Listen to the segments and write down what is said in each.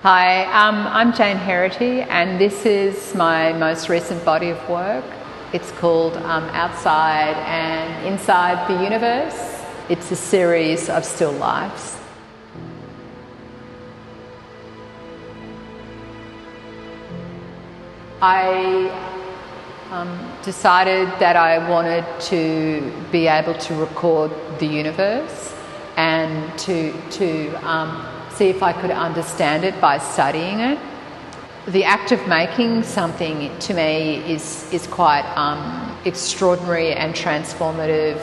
Hi, I'm Jane Heraghty, and this is my most recent body of work. It's called Outside and Inside the Universe. It's a series of still lifes. I decided that I wanted to be able to record the universe and to see if I could understand it by studying it. The act of making something, to me, is quite extraordinary and transformative,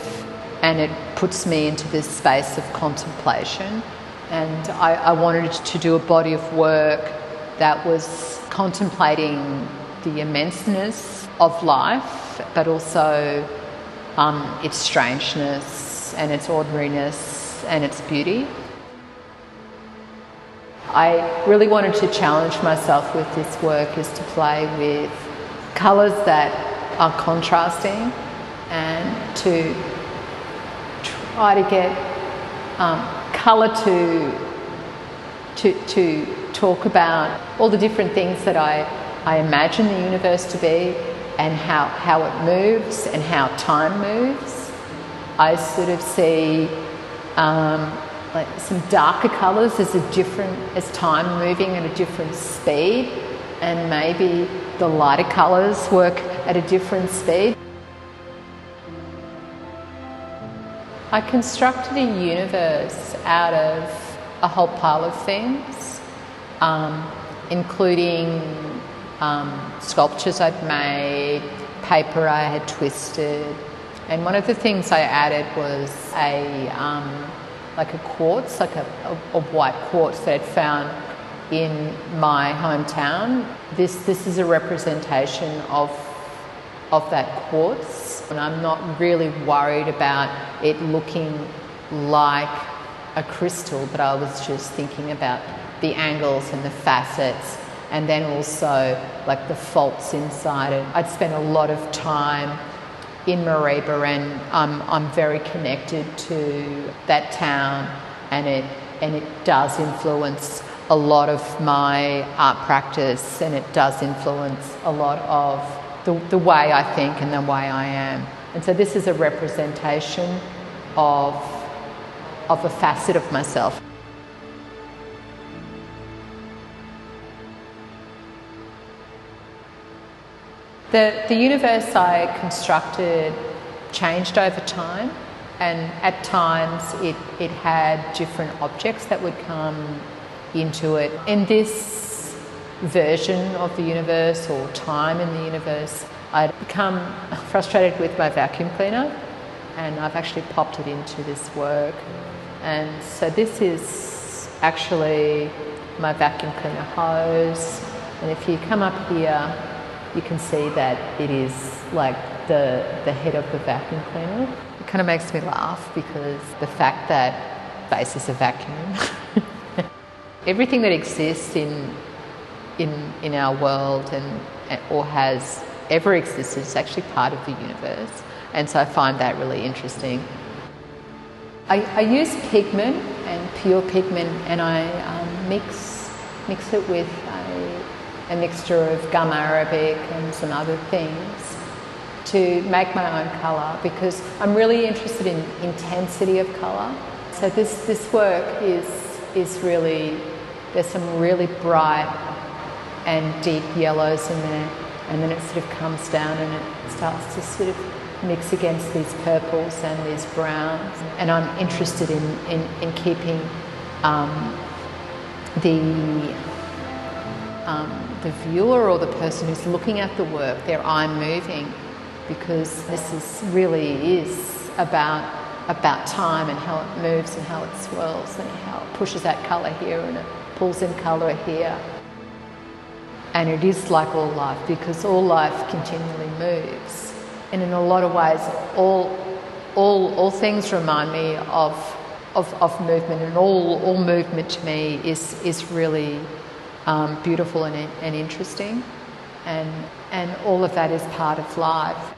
and it puts me into this space of contemplation. And I wanted to do a body of work that was contemplating the immenseness of life, but also its strangeness and its ordinariness and its beauty. I really wanted to challenge myself with this work, is to play with colours that are contrasting and to try to get colour to talk about all the different things that I imagine the universe to be, and how it moves and how time moves. I sort of see like some darker colours as time moving at a different speed, and maybe the lighter colours work at a different speed. I constructed a universe out of a whole pile of things, including sculptures I'd made, paper I had twisted, and one of the things I added was like a quartz, like a white quartz that I'd found in my hometown. This is a representation of that quartz, and I'm not really worried about it looking like a crystal, but I was just thinking about the angles and the facets, and then also like the faults inside it. I'd spent a lot of time in Mareeba, and I'm very connected to that town, and it does influence a lot of my art practice, and it does influence a lot of the way I think and the way I am. And so this is a representation of a facet of myself. The universe I constructed changed over time, and at times it had different objects that would come into it. In this version of the universe, or time in the universe, I'd become frustrated with my vacuum cleaner, and I've actually popped it into this work. And so this is actually my vacuum cleaner hose, and if you come up here, you can see that it is like the head of the vacuum cleaner. It kind of makes me laugh, because the fact that space is a vacuum. Everything that exists in our world or has ever existed is actually part of the universe, and so I find that really interesting. I use pigment, and pure pigment, and I mix it with a mixture of gum arabic and some other things to make my own colour, because I'm really interested in intensity of colour. So this work is really, there's some really bright and deep yellows in there, and then it sort of comes down and it starts to sort of mix against these purples and these browns. And I'm interested in keeping the viewer, or the person who's looking at the work, their eye moving, because this really is about time and how it moves and how it swirls and how it pushes out colour here and it pulls in colour here. And it is like all life, because all life continually moves, and in a lot of ways all things remind me of movement, and all movement to me is really beautiful and interesting, and all of that is part of life.